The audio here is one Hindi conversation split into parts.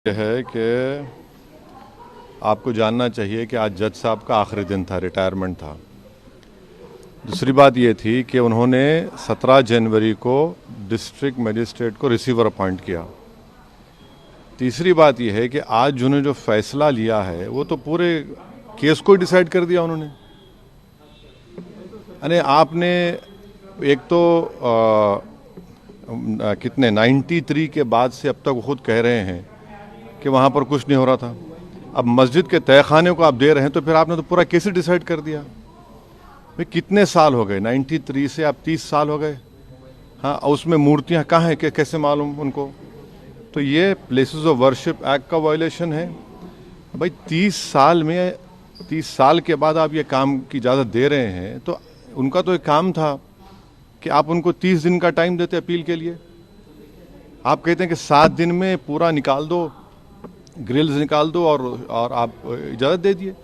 यह है कि आपको जानना चाहिए कि आज जज साहब का आखिरी दिन था, रिटायरमेंट था। दूसरी बात ये थी कि उन्होंने 17 जनवरी को डिस्ट्रिक्ट मजिस्ट्रेट को रिसीवर अपॉइंट किया। तीसरी बात यह है कि आज जिन्होंने जो फैसला लिया है वो तो पूरे केस को डिसाइड कर दिया उन्होंने। यानी आपने एक तो कितने 93 के बाद से अब तक वो खुद कह रहे हैं कि वहाँ पर कुछ नहीं हो रहा था। अब मस्जिद के तहखाने को आप दे रहे हैं तो फिर आपने तो पूरा केस ही डिसाइड कर दिया। भाई कितने साल हो गए, 93 से आप 30 साल हो गए। हाँ, उसमें मूर्तियाँ कहाँ हैं, कैसे मालूम उनको? तो ये प्लेसेस ऑफ वर्शिप एक्ट का वायलेशन है। भाई 30 साल में 30 साल के बाद आप ये काम की इजाज़त दे रहे हैं तो उनका तो एक काम था कि आप उनको 30 दिन का टाइम देते अपील के लिए। आप कहते हैं कि 7 दिन में पूरा निकाल दो, ग्रिल्स निकाल दो और आप इजाज़त दे दिए।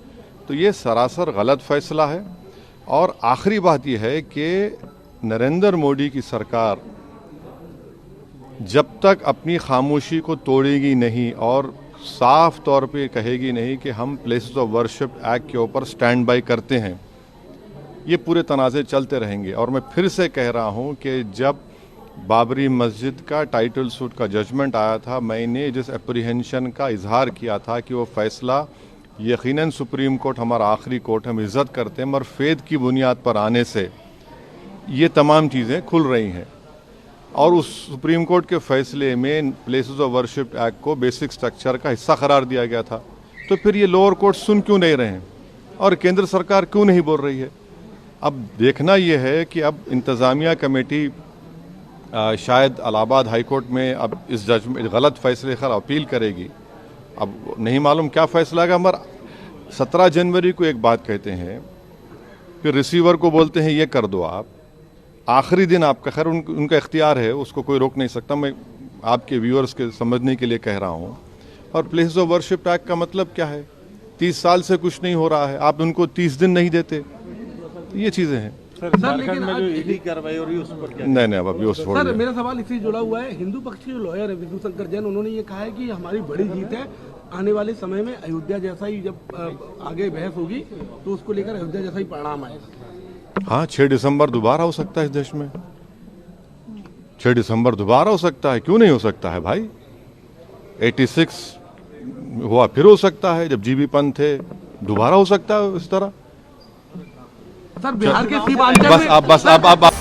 तो ये सरासर गलत फैसला है। और आखिरी बात यह है कि नरेंद्र मोदी की सरकार जब तक अपनी खामोशी को तोड़ेगी नहीं और साफ तौर पे कहेगी नहीं कि हम प्लेसेस ऑफ वर्शिप एक्ट के ऊपर स्टैंड बाय करते हैं, ये पूरे तनाज़े चलते रहेंगे। और मैं फिर से कह रहा हूँ कि जब बाबरी मस्जिद का टाइटल सूट का जजमेंट आया था, मैंने जिस एप्रीहेंशन का इजहार किया था कि वो फैसला यकीनन सुप्रीम कोर्ट हमारा आखिरी कोर्ट, हम इज़्ज़त करते हैं, मगर फेद की बुनियाद पर आने से ये तमाम चीज़ें खुल रही हैं। और उस सुप्रीम कोर्ट के फैसले में प्लेसेस ऑफ वर्शिप एक्ट को बेसिक स्ट्रक्चर का हिस्सा करार दिया गया था। तो फिर ये लोअर कोर्ट सुन क्यों नहीं रहे हैं और केंद्र सरकार क्यों नहीं बोल रही है? अब देखना यह है कि अब इंतज़ामिया कमेटी शायद इलाहाबाद हाई कोर्ट में अब इस जजमेंट गलत फैसले खैर अपील करेगी। अब नहीं मालूम क्या फैसला आएगा, मगर 17 जनवरी को एक बात कहते हैं, फिर रिसीवर को बोलते हैं ये कर दो आप। आखिरी दिन आपका, खैर उनका इख्तियार है, उसको कोई रोक नहीं सकता। मैं आपके व्यूअर्स के समझने के लिए कह रहा हूँ। और प्लेसेस ऑफ वर्शिप एक्ट का मतलब क्या है? 30 साल से कुछ नहीं हो रहा है, आप उनको 30 दिन नहीं देते। ये चीज़ें हैं सर। लेकिन जो ईडी कार्रवाई हो रही है उस पर क्या? नहीं अब अभी उस सर, मेरा सवाल इससे जुड़ा हुआ है। हिंदू पक्ष के जो लॉयर है विष्णु शंकर जैन, उन्होंने ये कहा है कि हमारी बड़ी जीत है। आने वाले समय में अयोध्या जैसा ही जब आगे बहस होगी तो उसको लेकर अयोध्या जैसा ही परिणाम आएगा। हाँ, 6 दिसंबर दोबारा हो सकता है इस देश में। 6 दिसंबर दोबारा हो सकता है, क्यों नहीं हो सकता है भाई? 86 हुआ, फिर हो सकता है, जब जीबी पंत थे, दोबारा हो सकता है इस तरह। सर, बिहार के सीमांचल में बस आप